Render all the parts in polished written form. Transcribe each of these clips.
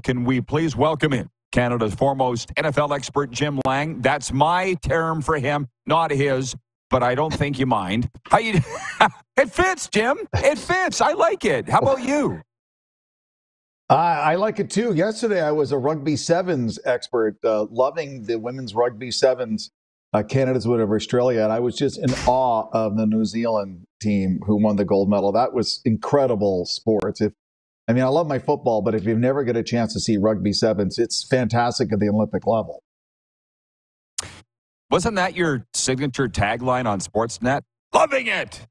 Can we please welcome in Canada's foremost NFL expert, Jim Lang? That's my term for him, not his, but I don't think you mind. How you? It fits, Jim. It fits. I like it. How about you? I like it too. Yesterday, I was a rugby sevens expert, loving the women's rugby sevens, Canada's win over Australia. And I was just in awe of the New Zealand team who won the gold medal. That was incredible sports. I love my football, but if you've never get a chance to see rugby sevens, it's fantastic at the Olympic level. Wasn't that your signature tagline on Sportsnet? Loving it.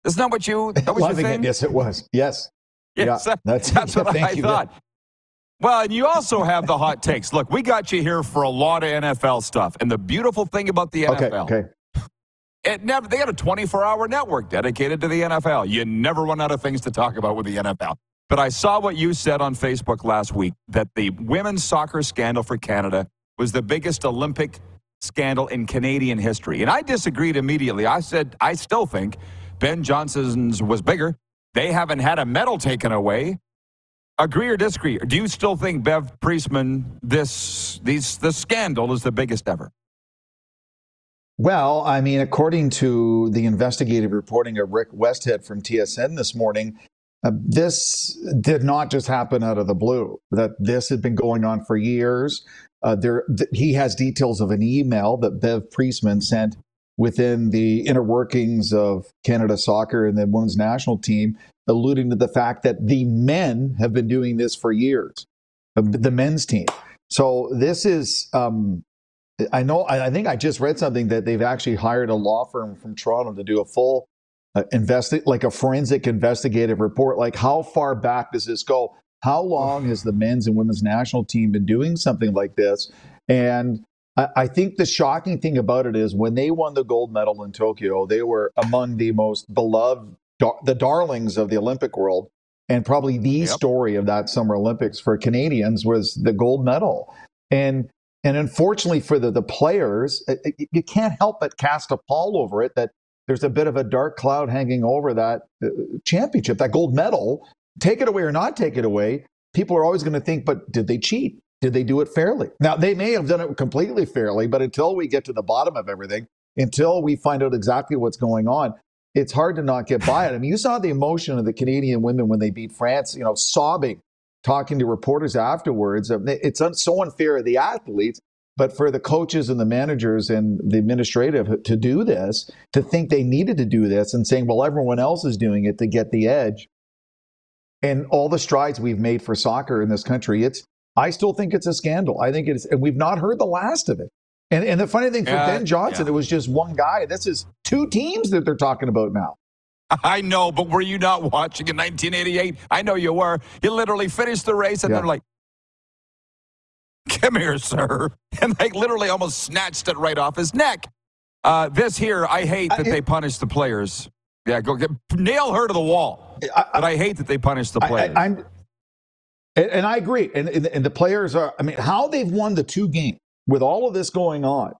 Isn't that what you? That was loving your thing? it. Yes, it was. Yes. Yes, yeah, that's what I thought. Well, and you also have the hot takes. Look, we got you here for a lot of NFL stuff. And the beautiful thing about the NFL, they got a 24-hour network dedicated to the NFL. You never run out of things to talk about with the NFL. But I saw what you said on Facebook last week, that the women's soccer scandal for Canada was the biggest Olympic scandal in Canadian history. And I disagreed immediately. I said, I still think Ben Johnson's was bigger. They haven't had a medal taken away. Agree or disagree? Do you still think Bev Priestman, this scandal is the biggest ever? Well, according to the investigative reporting of Rick Westhead from TSN this morning, this did not just happen out of the blue. That this had been going on for years. He has details of an email that Bev Priestman sent within the inner workings of Canada Soccer and the women's national team, alluding to the fact that the men have been doing this for years, the men's team. So this is, I think I just read something that they've actually hired a law firm from Toronto to do a full like a forensic investigative report. Like, how far back does this go? How long has the men's and women's national team been doing something like this? And I think the shocking thing about it is when they won the gold medal in Tokyo, they were among the most beloved, the darlings of the Olympic world. And probably the story of that Summer Olympics for Canadians was the gold medal. And unfortunately for the players, you can't help but cast a pall over it, that there's a bit of a dark cloud hanging over that championship, that gold medal. Take it away or not take it away, people are always going to think, but did they cheat? Did they do it fairly? Now, they may have done it completely fairly, but until we get to the bottom of everything, until we find out exactly what's going on, it's hard to not get by it. You saw the emotion of the Canadian women when they beat France, sobbing, talking to reporters afterwards. It's so unfair of the athletes, but for the coaches and the managers and the administrative to do this, to think they needed to do this and saying, well, everyone else is doing it to get the edge. And all the strides we've made for soccer in this country, I still think it's a scandal. I think it is, and we've not heard the last of it. And the funny thing for Ben Johnson, it was just one guy. This is two teams that they're talking about now. I know, but were you not watching in 1988? I know you were. You literally finished the race, and they're like, come here, sir. And they literally almost snatched it right off his neck. This here, I hate that they punish the players. Yeah, nail her to the wall. But I hate that they punish the players. And I agree. And the players are, how they've won the two games with all of this going on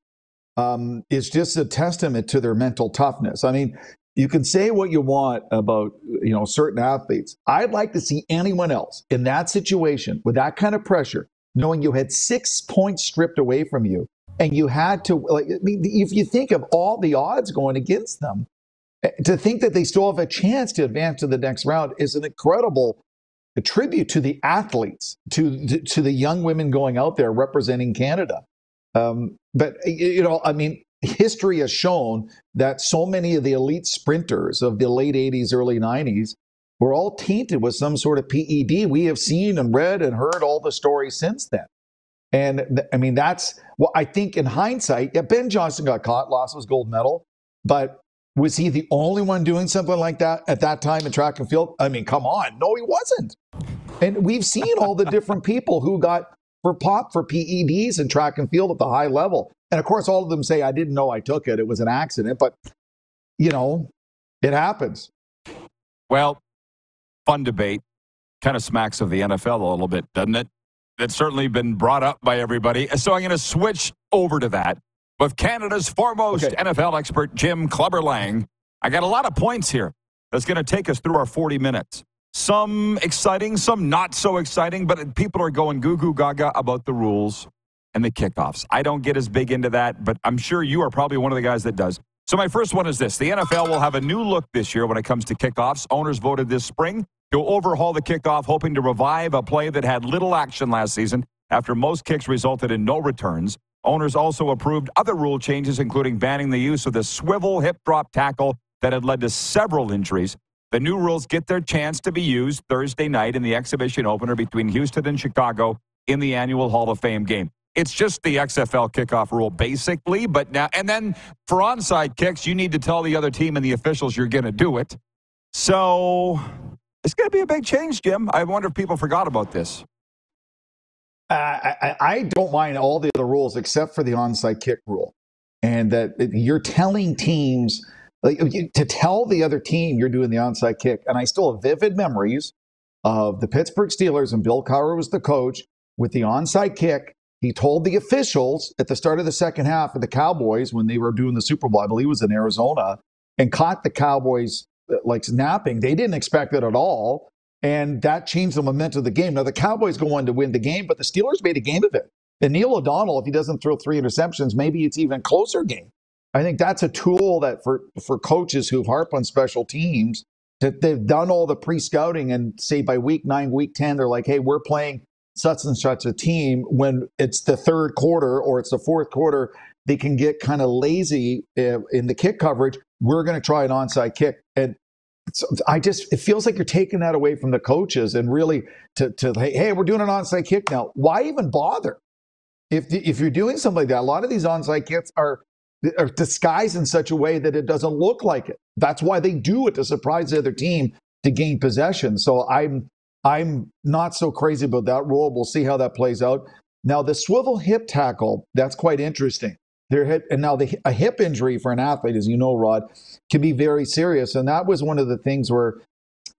is just a testament to their mental toughness. You can say what you want about, certain athletes. I'd like to see anyone else in that situation with that kind of pressure, knowing you had 6 points stripped away from you and you had to, if you think of all the odds going against them, to think that they still have a chance to advance to the next round is an incredible tribute to the athletes, to the young women going out there representing Canada. But history has shown that so many of the elite sprinters of the late 80s, early 90s were all tainted with some sort of PED. We have seen and read and heard all the stories since then. And that's what I think in hindsight. Yeah, Ben Johnson got caught, lost his gold medal, but was he the only one doing something like that at that time in track and field? Come on. No, he wasn't. And we've seen all the different people who got for PEDs in track and field at the high level. And of course, all of them say, I didn't know I took it. It was an accident. But, it happens. Well, fun debate. Kind of smacks of the NFL a little bit, doesn't it? It's certainly been brought up by everybody. So I'm going to switch over to that. With Canada's foremost NFL expert, Jim Clubber Lang. I got a lot of points here that's going to take us through our 40 minutes. Some exciting, some not so exciting, but people are going goo-goo gaga about the rules and the kickoffs. I don't get as big into that, but I'm sure you are probably one of the guys that does. So my first one is this. The NFL will have a new look this year when it comes to kickoffs. Owners voted this spring to overhaul the kickoff, hoping to revive a play that had little action last season after most kicks resulted in no returns. Owners also approved other rule changes, including banning the use of the swivel hip drop tackle that had led to several injuries. The new rules get their chance to be used Thursday night in the exhibition opener between Houston and Chicago in the annual Hall of Fame game. It's just the XFL kickoff rule, basically. But now, and then for onside kicks, you need to tell the other team and the officials you're going to do it. So it's going to be a big change, Jim. I wonder if people forgot about this. I don't mind all the other rules except for the onside kick rule. And that you're telling teams, to tell the other team you're doing the onside kick. And I still have vivid memories of the Pittsburgh Steelers, and Bill Cowher was the coach, with the onside kick. He told the officials at the start of the second half of the Cowboys, when they were doing the Super Bowl, I believe it was in Arizona, and caught the Cowboys like snapping. They didn't expect it at all, and that changed the momentum of the game. Now, the Cowboys go on to win the game, but the Steelers made a game of it. And Neil O'Donnell, if he doesn't throw 3 interceptions, maybe it's even a closer game. I think that's a tool that for coaches who harp on special teams, that they've done all the pre-scouting, and say by week 9, week 10, they're like, hey, we're playing such and such a team. When it's the third quarter or it's the fourth quarter, they can get kind of lazy in the kick coverage. We're going to try an onside kick. And so it feels like you're taking that away from the coaches, and really to hey, we're doing an onside kick now. Why even bother? If you're doing something like that, a lot of these onside kicks are disguised in such a way that it doesn't look like it. That's why they do it, to surprise the other team to gain possession. So I'm not so crazy about that rule. We'll see how that plays out. Now, the swivel hip tackle, that's quite interesting. A hip injury for an athlete, as you know, Rod, can be very serious. And that was one of the things where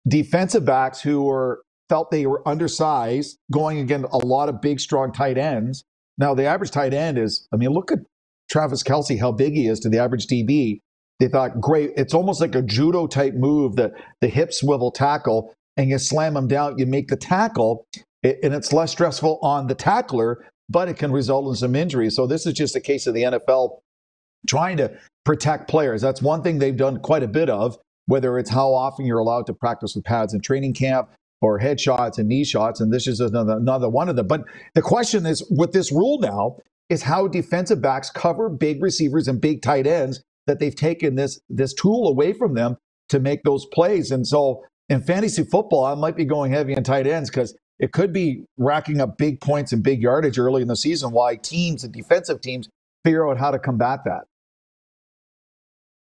defensive backs who felt they were undersized, going against a lot of big, strong tight ends. Now, the average tight end is, look at Travis Kelce, how big he is to the average DB. They thought, great, it's almost like a judo type move, the hip swivel tackle, and you slam them down, you make the tackle, and it's less stressful on the tackler, but it can result in some injuries. So this is just a case of the NFL trying to protect players. That's one thing they've done quite a bit of, whether it's how often you're allowed to practice with pads in training camp, or headshots and knee shots, and this is another one of them. But the question is, with this rule now, is how defensive backs cover big receivers and big tight ends, that they've taken this tool away from them to make those plays. And so in fantasy football, I might be going heavy on tight ends, because it could be racking up big points and big yardage early in the season, while teams and defensive teams figure out how to combat that.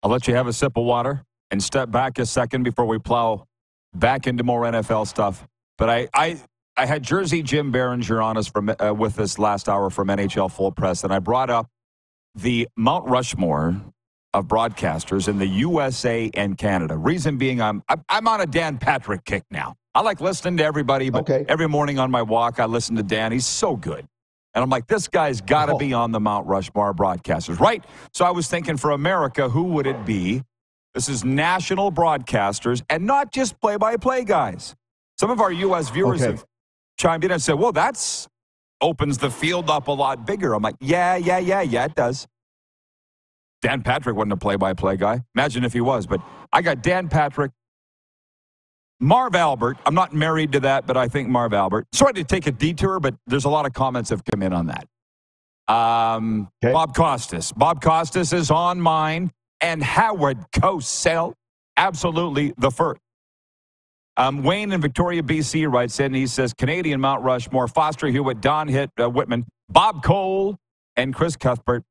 I'll let you have a sip of water and step back a second before we plow back into more NFL stuff. But I had Jersey Jim Behringer on us with us last hour from NHL Full Press, and I brought up the Mount Rushmore of broadcasters in the USA and Canada. Reason being, I'm on a Dan Patrick kick now. I like listening to everybody, but every morning on my walk, I listen to Dan. He's so good. And I'm like, this guy's got to be on the Mount Rushmore broadcasters, right? So I was thinking, for America, who would it be? This is national broadcasters, and not just play-by-play guys. Some of our U.S. viewers have chimed in and said, well, that's opens the field up a lot bigger. I'm like, yeah, it does. Dan Patrick wasn't a play-by-play guy. Imagine if he was. But I got Dan Patrick, Marv Albert. I'm not married to that, but I think Marv Albert. Sorry to take a detour, but there's a lot of comments have come in on that. Bob Costas. Bob Costas is on mine. And Howard Cosell, absolutely the first. Wayne in Victoria, BC writes in, he says, Canadian Mount Rushmore, Foster Hewitt, Don Whitman, Bob Cole, and Chris Cuthbert.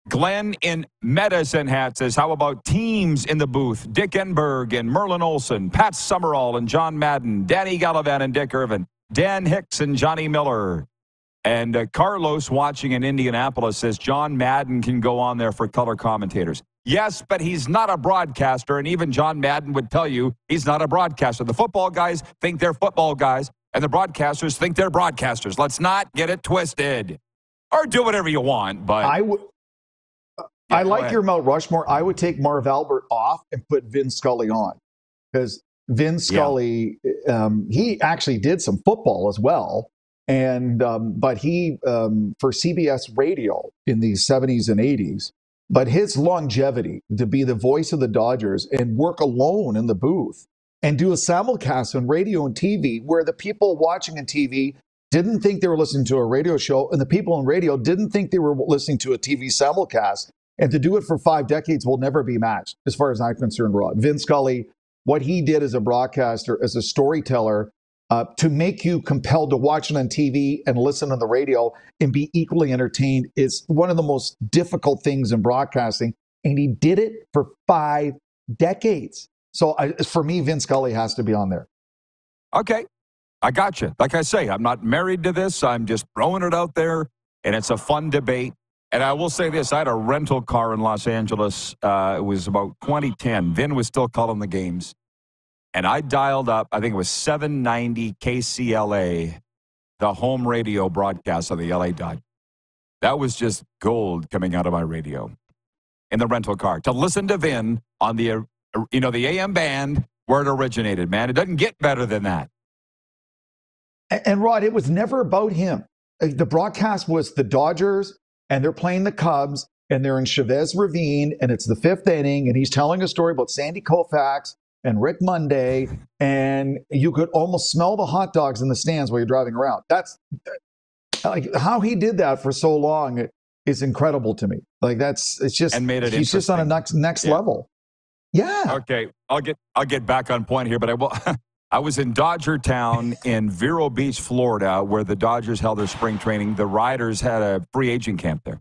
Glenn in Medicine Hat says, how about teams in the booth? Dick Enberg and Merlin Olsen, Pat Summerall and John Madden, Danny Gallivan and Dick Irvin, Dan Hicks and Johnny Miller. And Carlos, watching in Indianapolis, says John Madden can go on there for color commentators. Yes, but he's not a broadcaster, and even John Madden would tell you he's not a broadcaster. The football guys think they're football guys, and the broadcasters think they're broadcasters. Let's not get it twisted. Or do whatever you want, but... I like your Mount Rushmore. I would take Marv Albert off and put Vin Scully on, because Vin Scully, he actually did some football as well. And but he for CBS radio in the 70s and 80s, but his longevity to be the voice of the Dodgers and work alone in the booth and do a simulcast on radio and TV where the people watching on TV didn't think they were listening to a radio show and the people on radio didn't think they were listening to a TV simulcast. And to do it for 5 decades will never be matched as far as I'm concerned, Rod. Vin Scully, what he did as a broadcaster, as a storyteller, to make you compelled to watch it on TV and listen on the radio and be equally entertained is one of the most difficult things in broadcasting. And he did it for 5 decades. So for me, Vin Scully has to be on there. Okay. I got you. Like I say, I'm not married to this. I'm just throwing it out there, and it's a fun debate. And I will say this. I had a rental car in Los Angeles. It was about 2010. Vin was still calling the games. And I dialed up, I think it was 790 KCLA, the home radio broadcast of the LA Dodgers. That was just gold coming out of my radio in the rental car. To listen to Vin on the, the AM band where it originated, man. It doesn't get better than that. And Rod, it was never about him. The broadcast was the Dodgers, and they're playing the Cubs, and they're in Chavez Ravine, and it's the 5th inning, and he's telling a story about Sandy Koufax and Rick Monday, and you could almost smell the hot dogs in the stands while you're driving around. That's like how he did that for so long is incredible to me. Like it's just, and made it he's just on a next level. Yeah. Okay, I'll get back on point here, but I will. I was in Dodger Town in Vero Beach, Florida, where the Dodgers held their spring training. The Riders had a free agent camp there.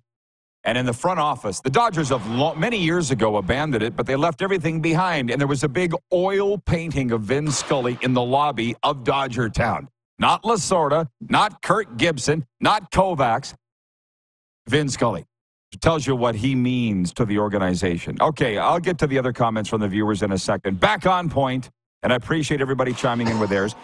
And in the front office, the Dodgers have many years ago abandoned it, but they left everything behind. And there was a big oil painting of Vin Scully in the lobby of Dodger Town. Not Lasorda, not Kurt Gibson, not Kovacs. Vin Scully. It tells you what he means to the organization. Okay, I'll get to the other comments from the viewers in a second. Back on point, and I appreciate everybody chiming in with theirs.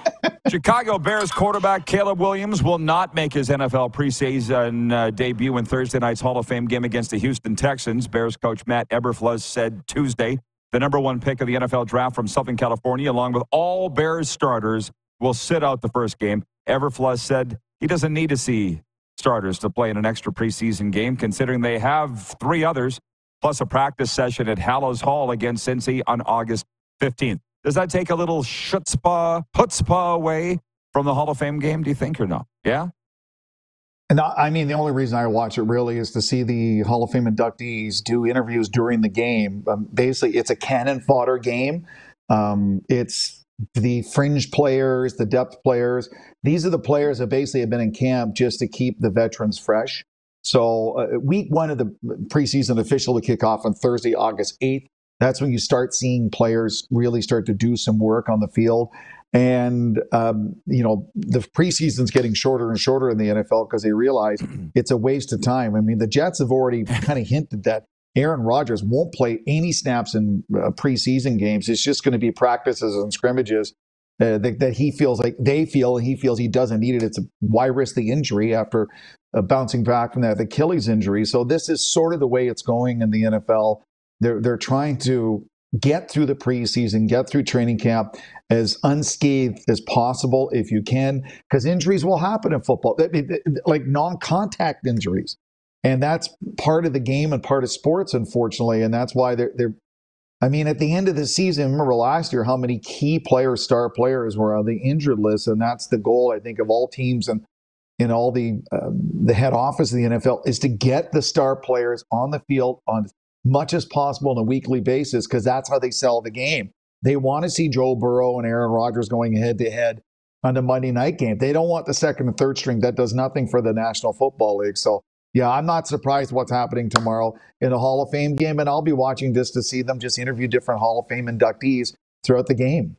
Chicago Bears quarterback Caleb Williams will not make his NFL preseason debut in Thursday night's Hall of Fame game against the Houston Texans. Bears coach Matt Eberflus said Tuesday the number 1 pick of the NFL draft from Southern California, along with all Bears starters, will sit out the first game. Eberflus said he doesn't need to see starters to play in an extra preseason game, considering they have 3 others, plus a practice session at Hallows Hall against Cincy on August 15th. Does that take a little chutzpah away from the Hall of Fame game, do you think, or no? Yeah? And I mean, the only reason I watch it really is to see the Hall of Fame inductees do interviews during the game. Basically, it's a cannon fodder game. It's the fringe players, the depth players. These are the players that basically have been in camp just to keep the veterans fresh. So week 1 of the preseason official to kick off on Thursday, August 8th. That's when you start seeing players really start to do some work on the field. And, the preseason's getting shorter and shorter in the NFL because they realize it's a waste of time. I mean, the Jets have already kind of hinted that Aaron Rodgers won't play any snaps in preseason games. It's just going to be practices and scrimmages that he feels like he feels he doesn't need it. It's why risk the injury after bouncing back from that Achilles injury. So this is sort of the way it's going in the NFL. They're trying to get through the preseason, get through training camp as unscathed as possible if you can, because injuries will happen in football, like non-contact injuries. And that's part of the game and part of sports, unfortunately. And that's why they're I mean, at the end of the season, remember last year how many key players, star players were on the injured list. And that's the goal, I think, of all teams and in all the head office of the NFL is to get the star players on the field on much as possible on a weekly basis, because that's how they sell the game. They want to see Joe Burrow and Aaron Rodgers going head-to-head on the Monday night game. They don't want the second and third string. That does nothing for the National Football League. So, yeah, I'm not surprised what's happening tomorrow in the Hall of Fame game, and I'll be watching just to see them just interview different Hall of Fame inductees throughout the game.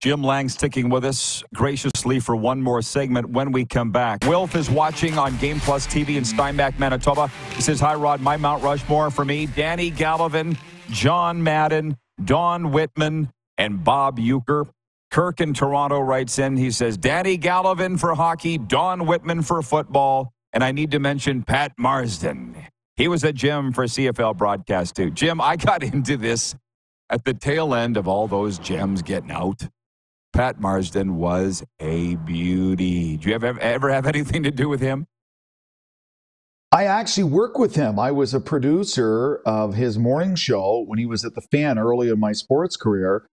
Jim Lang sticking with us graciously for one more segment when we come back. Wilf is watching on Game Plus TV in Steinbach, Manitoba. He says, hi, Rod, my Mount Rushmore for me, Danny Gallivan, John Madden, Don Whitman, and Bob Uecker. Kirk in Toronto writes in, he says, Danny Gallivan for hockey, Don Whitman for football, and I need to mention Pat Marsden. He was at Jim for CFL broadcast, too. Jim, I got into this at the tail end of all those gems getting out, Pat Marsden was a beauty. Do you ever have anything to do with him? I actually work with him. I was a producer of his morning show when he was at the Fan early in my sports career.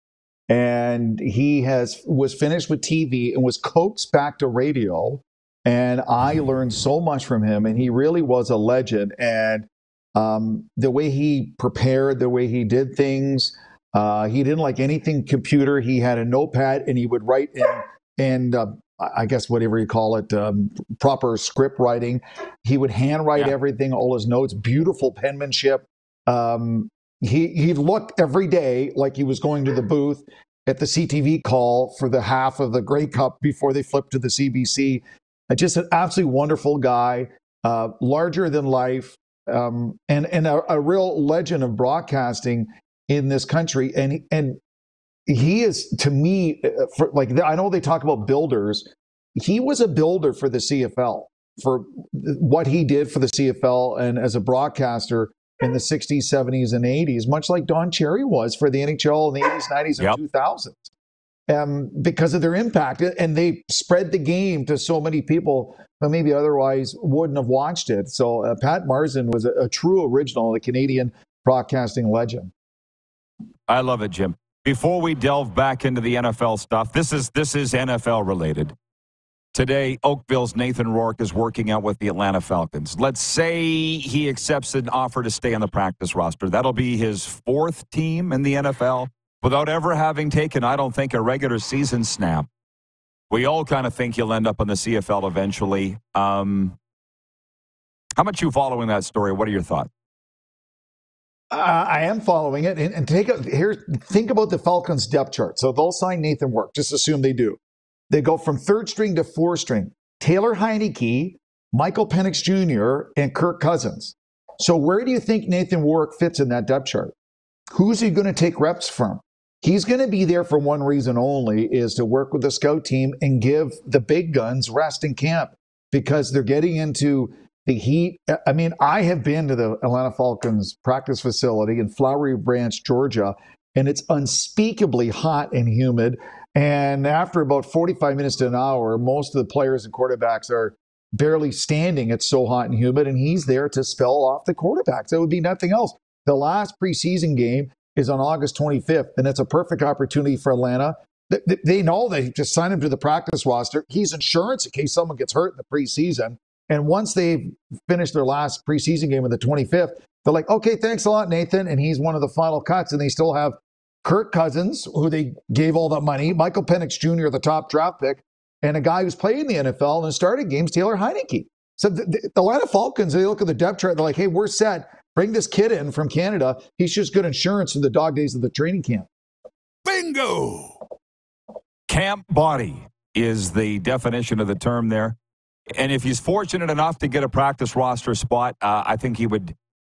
And he was finished with TV and was coaxed back to radio. And I learned so much from him. And he really was a legend. And the way he prepared, the way he did things, he didn't like anything computer. He had a notepad and he would write in I guess whatever you call it, proper script writing. He would handwrite everything, all his notes, beautiful penmanship. He looked every day like he was going to the booth at the CTV call for the half of the Grey Cup before they flipped to the CBC. Just an absolutely wonderful guy, larger than life, and a real legend of broadcasting in this country. And he is, to me, I know they talk about builders. He was a builder for the CFL, for what he did for the CFL and as a broadcaster in the 60s, 70s, and 80s, much like Don Cherry was for the NHL in the 80s, 90s, and 2000s, because of their impact. And they spread the game to so many people who maybe otherwise wouldn't have watched it. So Pat Marsden was a true original, a Canadian broadcasting legend. I love it, Jim. Before we delve back into the NFL stuff, this is NFL related. Today, Oakville's Nathan Rourke is working out with the Atlanta Falcons. Let's say he accepts an offer to stay on the practice roster. That'll be his fourth team in the NFL without ever having taken, I don't think, a regular season snap. We all kind of think he'll end up on the CFL eventually. How much you following that story? What are your thoughts? I am following it. And think about the Falcons' depth chart. So they'll sign Nathan Rourke. Just assume they do. They go from third string to fourth string. Taylor Heineke, Michael Penix Jr., and Kirk Cousins. So where do you think Nathan Rourke fits in that depth chart? Who's he going to take reps from? He's going to be there for one reason only, is to work with the scout team and give the big guns rest in camp, because they're getting into the heat. I mean, I have been to the Atlanta Falcons practice facility in Flowery Branch, Georgia, and it's unspeakably hot and humid. And after about 45 minutes to an hour, most of the players and quarterbacks are barely standing. It's so hot and humid, and he's there to spell off the quarterbacks. It would be nothing else. The last preseason game is on August 25th, and it's a perfect opportunity for Atlanta. They know they just signed him to the practice roster. He's insurance in case someone gets hurt in the preseason. And once they've finished their last preseason game on the 25th, they're like, okay, thanks a lot, Nathan. And he's one of the final cuts. And they still have Kirk Cousins, who they gave all that money, Michael Penix Jr., the top draft pick, and a guy who's played in the NFL and started games, Taylor Heineke. So the Atlanta Falcons, they look at the depth chart, they're like, hey, we're set. Bring this kid in from Canada. He's just good insurance for the dog days of the training camp. Bingo! Camp body is the definition of the term there. And if he's fortunate enough to get a practice roster spot, I think he would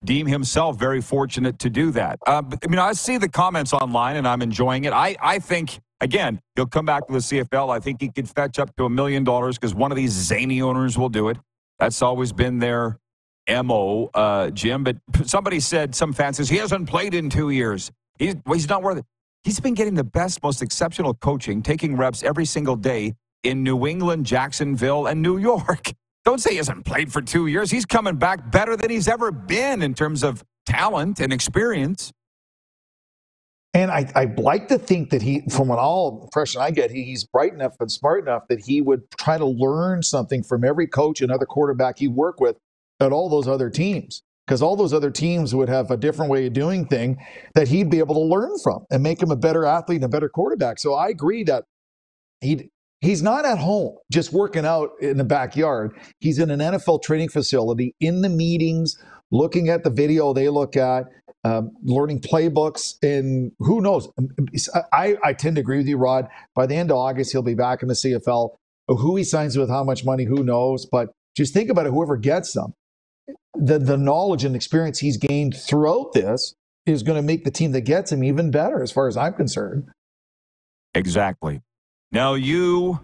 deem himself very fortunate to do that. I see the comments online, and I'm enjoying it. I think, again, he'll come back to the CFL. I think he could fetch up to $1 million because one of these zany owners will do it. That's always been their MO, Jim. But somebody said, some fans says, he hasn't played in 2 years. He's not worth it. He's been getting the best, most exceptional coaching, taking reps every single day in New England, Jacksonville, and New York. Don't say he hasn't played for 2 years. He's coming back better than he's ever been in terms of talent and experience. And I like to think that he, from all impression I get, he's bright enough and smart enough that he would try to learn something from every coach and other quarterback he worked with at all those other teams. Because all those other teams would have a different way of doing things that he'd be able to learn from and make him a better athlete and a better quarterback. So I agree that he's not at home just working out in the backyard. He's in an NFL training facility, in the meetings, looking at the video they look at, learning playbooks, and who knows? I tend to agree with you, Rod. By the end of August, he'll be back in the CFL. Who he signs with, how much money, who knows? But just think about it, whoever gets them, the knowledge and experience he's gained throughout this is going to make the team that gets him even better, as far as I'm concerned. Exactly. Now, you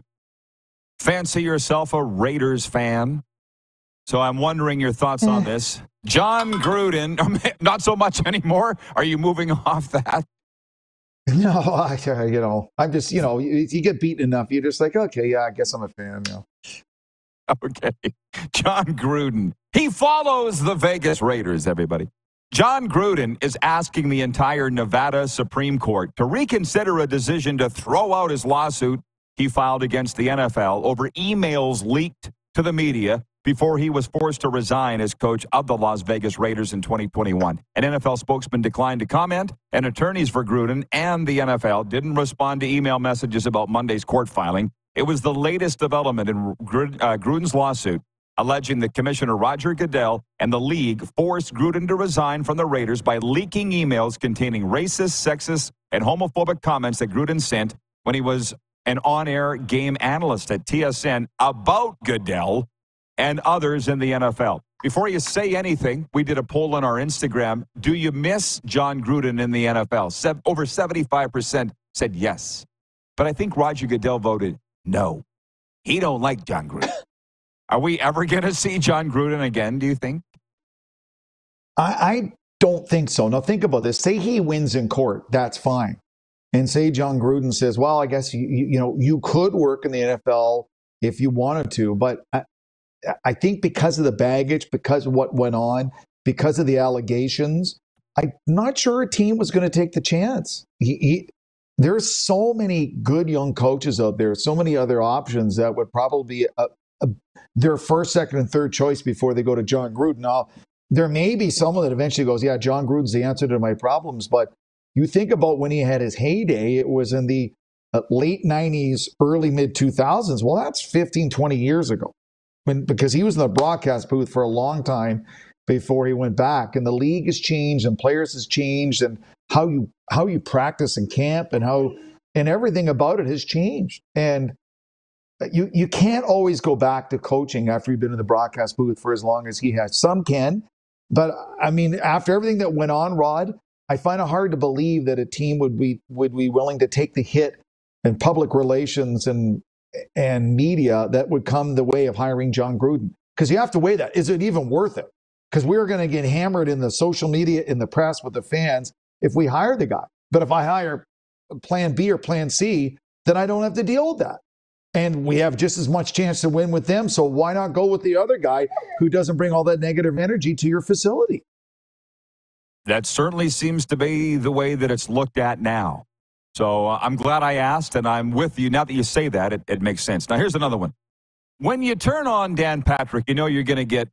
fancy yourself a Raiders fan, so I'm wondering your thoughts on this. John Gruden, not so much anymore. Are you moving off that? No, I'm just, you get beaten enough, you're just like, okay, yeah, I guess I'm a fan. Okay. John Gruden. He follows the Vegas Raiders, everybody. John Gruden is asking the entire Nevada Supreme Court to reconsider a decision to throw out his lawsuit he filed against the NFL over emails leaked to the media before he was forced to resign as coach of the Las Vegas Raiders in 2021. An NFL spokesman declined to comment, and attorneys for Gruden and the NFL didn't respond to email messages about Monday's court filing. It was the latest development in Gruden's lawsuit, alleging that Commissioner Roger Goodell and the league forced Gruden to resign from the Raiders by leaking emails containing racist, sexist, and homophobic comments that Gruden sent when he was an on-air game analyst at TSN about Goodell and others in the NFL. Before you say anything, we did a poll on our Instagram. Do you miss John Gruden in the NFL? Over 75% said yes. But I think Roger Goodell voted no. He don't like John Gruden. Are we ever going to see John Gruden again, do you think? I don't think so. Now, think about this. Say he wins in court. That's fine. And say John Gruden says, well, I guess, you could work in the NFL if you wanted to. But I think because of the baggage, because of what went on, because of the allegations, I'm not sure a team was going to take the chance. There's so many good young coaches out there, so many other options that would probably be their first, second, and third choice before they go to John Gruden. Now, there may be someone that eventually goes, yeah, John Gruden's the answer to my problems. But you think about when he had his heyday, it was in the late 90s, early mid-2000s. Well, that's 15, 20 years ago. Because he was in the broadcast booth for a long time before he went back. And the league has changed and players has changed and how you practice and camp and everything about it has changed. And you can't always go back to coaching after you've been in the broadcast booth for as long as he has. Some can. But, I mean, after everything that went on, Rod, I find it hard to believe that a team would be willing to take the hit in public relations and media that would come the way of hiring John Gruden. Because you have to weigh that. Is it even worth it? Because we're going to get hammered in the social media, in the press, with the fans if we hire the guy. But if I hire plan B or plan C, then I don't have to deal with that. And we have just as much chance to win with them. So why not go with the other guy who doesn't bring all that negative energy to your facility? That certainly seems to be the way that it's looked at now. So I'm glad I asked, and I'm with you. Now that you say that, it makes sense. Now, here's another one. When you turn on Dan Patrick, you know you're going to get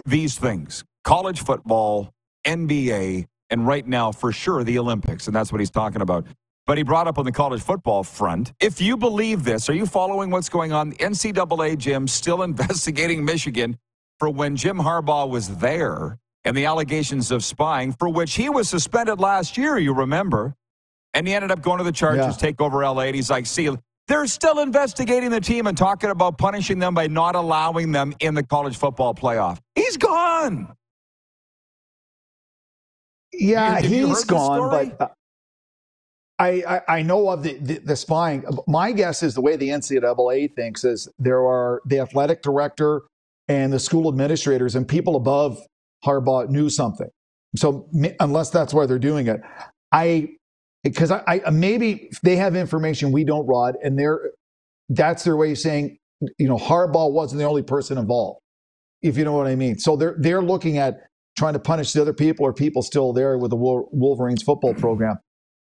these things: college football, NBA, and right now, for sure, the Olympics. And that's what he's talking about. But he brought up on the college football front, if you believe this, are you following what's going on? The NCAA, Jim, still investigating Michigan for when Jim Harbaugh was there and the allegations of spying, for which he was suspended last year, you remember. And he ended up going to the Chargers, take over LA, and he's like, see, they're still investigating the team and talking about punishing them by not allowing them in the college football playoff. He's gone. Yeah, he's gone, but I know of the spying. My guess is the way the NCAA thinks is there are the athletic director and the school administrators and people above Harbaugh knew something. So unless that's why they're doing it, because maybe they have information we don't, Rod, and that's their way of saying, Harbaugh wasn't the only person involved, if you know what I mean. So they're looking at trying to punish the other people or people still there with the Wolverines football program.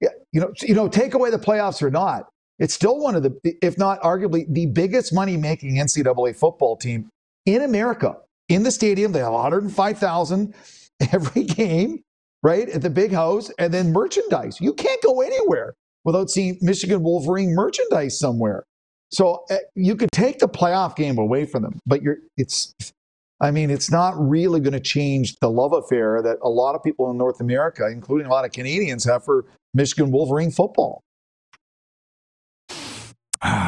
Take away the playoffs or not, it's still one of the, if not arguably the biggest money-making NCAA football team in America. In the stadium, they have 105,000 every game, right, at the big house, and then merchandise. You can't go anywhere without seeing Michigan Wolverine merchandise somewhere. So you could take the playoff game away from them, but it's not really going to change the love affair that a lot of people in North America, including a lot of Canadians, have for Michigan Wolverine football.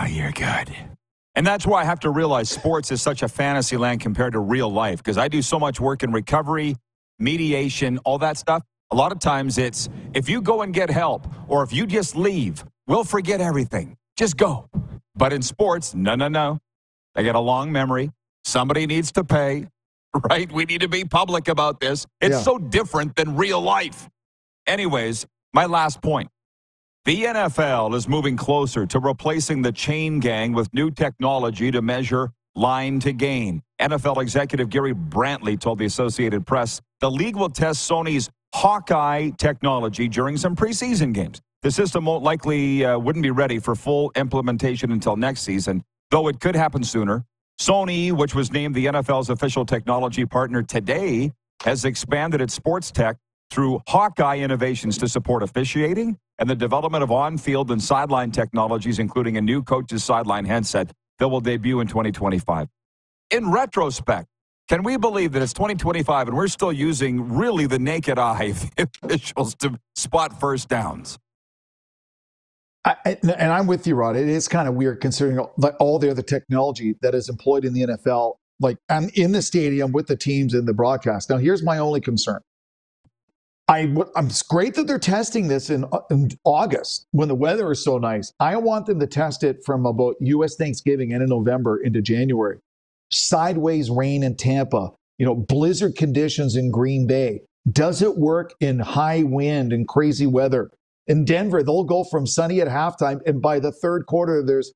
You're good. And that's why I have to realize sports is such a fantasy land compared to real life, because I do so much work in recovery, mediation, all that stuff. A lot of times it's, if you go and get help or if you just leave, we'll forget everything. Just go. But in sports, no. They get a long memory. Somebody needs to pay, right? We need to be public about this. It's so different than real life. Anyways, my last point. The NFL is moving closer to replacing the chain gang with new technology to measure line to gain. NFL executive Gary Brantley told the Associated Press the league will test Sony's Hawkeye technology during some preseason games. The system wouldn't be ready for full implementation until next season, though it could happen sooner. Sony, which was named the NFL's official technology partner today, has expanded its sports tech through Hawkeye innovations to support officiating and the development of on-field and sideline technologies, including a new coach's sideline headset that will debut in 2025. In retrospect, can we believe that it's 2025 and we're still using really the naked eye officials to spot first downs? And I'm with you, Rod. It is kind of weird considering all the other technology that is employed in the NFL. Like, I'm in the stadium with the teams in the broadcast. Now, here's my only concern. It's great that they're testing this in August when the weather is so nice. I want them to test it from about U.S. Thanksgiving and in November into January. Sideways rain in Tampa, blizzard conditions in Green Bay. Does it work in high wind and crazy weather? In Denver, they'll go from sunny at halftime, and by the third quarter, there's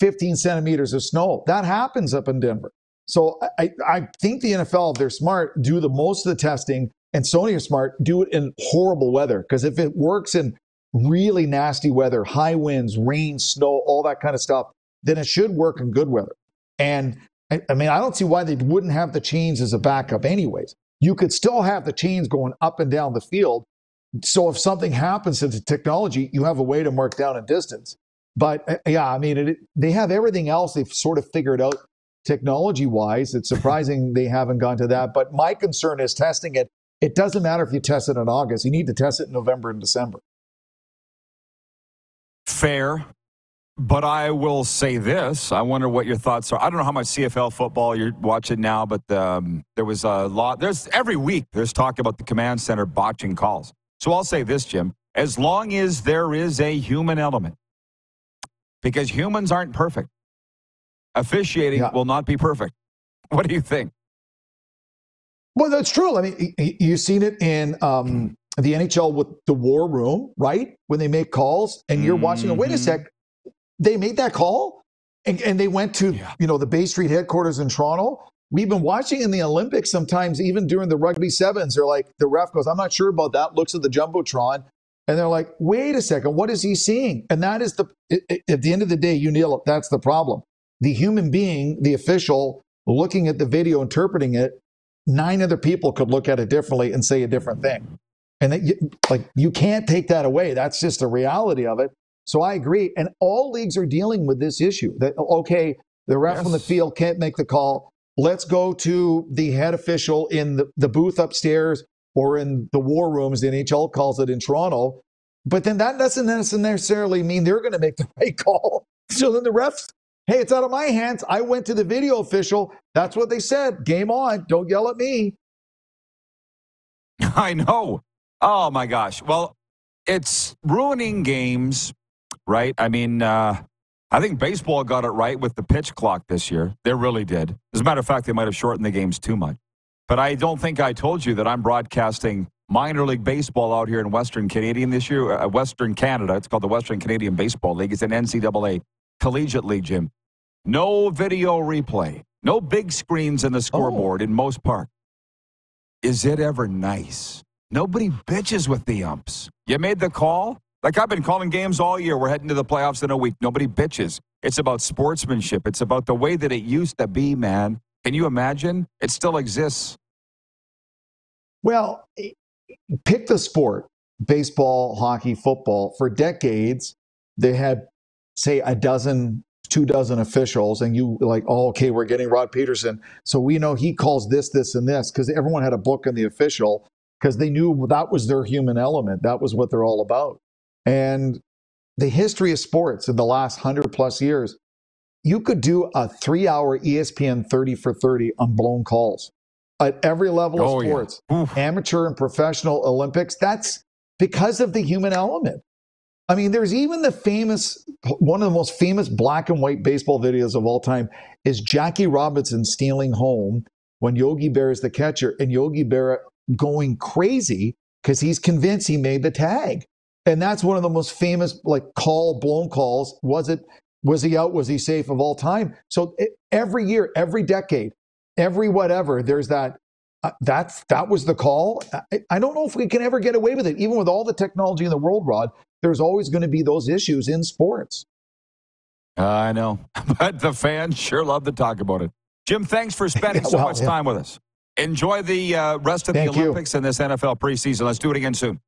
15 centimeters of snow. That happens up in Denver. So I think the NFL, if they're smart, do the most of the testing, and Sony is smart, do it in horrible weather. Because if it works in really nasty weather, high winds, rain, snow, all that kind of stuff, then it should work in good weather. And I don't see why they wouldn't have the chains as a backup anyways. You could still have the chains going up and down the field. So if something happens to the technology, you have a way to mark down a distance. But they have everything else they've sort of figured out technology-wise. It's surprising they haven't gone to that. But my concern is testing it. It doesn't matter if you test it in August. You need to test it in November and December. Fair. But I will say this. I wonder what your thoughts are. I don't know how much CFL football you're watching now, but there was a lot. Every week there's talk about the command center botching calls. So I'll say this, Jim, as long as there is a human element, because humans aren't perfect, officiating will not be perfect. What do you think? Well, that's true. I mean, you've seen it in the NHL with the war room, right? When they make calls and you're watching, wait a sec, they made that call and they went to, the Bay Street headquarters in Toronto. We've been watching in the Olympics sometimes, even during the rugby sevens, they're like, the ref goes, I'm not sure about that, looks at the Jumbotron, and they're like, wait a second, what is he seeing? And that is at the end of the day, you nail it, that's the problem. The human being, the official, looking at the video, interpreting it, 9 other people could look at it differently and say a different thing. And you can't take that away. That's just the reality of it. So I agree. And all leagues are dealing with this issue that, okay, the ref on the field can't make the call. Let's go to the head official in the booth upstairs or in the war rooms, the NHL calls it in Toronto. But then that doesn't necessarily mean they're going to make the right call. So then the refs, hey, it's out of my hands. I went to the video official. That's what they said. Game on. Don't yell at me. I know. Oh, my gosh. Well, it's ruining games, right? I mean, I think baseball got it right with the pitch clock this year. They really did. As a matter of fact, they might have shortened the games too much. But I don't think I told you that I'm broadcasting minor league baseball out here in Western Canadian this year, Western Canada. It's called the Western Canadian Baseball League. It's an NCAA collegiate league, Jim. No video replay. No big screens in the scoreboard in most parks. Is it ever nice? Nobody bitches with the umps. You made the call? Like, I've been calling games all year. We're heading to the playoffs in a week. Nobody bitches. It's about sportsmanship. It's about the way that it used to be, man. Can you imagine? It still exists. Well, pick the sport. Baseball, hockey, football. For decades, they had, say, 2 dozen officials, and you like, oh, okay, we're getting Rod Pedersen. So we know he calls this, this, and this, because everyone had a book on the official, because they knew that was their human element. That was what they're all about. And the history of sports in the last 100+ years, you could do a 3-hour ESPN 30 for 30 on blown calls at every level of sports, amateur and professional, Olympics. That's because of the human element. I mean, there's even one of the most famous black and white baseball videos of all time is Jackie Robinson stealing home when Yogi Berra is the catcher, and Yogi Berra going crazy because he's convinced he made the tag. And that's one of the most famous, blown calls. Was he out? Was he safe of all time? So every year, every decade, every whatever, there's that. That was the call. I don't know if we can ever get away with it. Even with all the technology in the world, Rod, there's always going to be those issues in sports. I know, but the fans sure love to talk about it. Jim, thanks for spending so much time with us. Enjoy the rest of the Olympics and this NFL preseason. Let's do it again soon.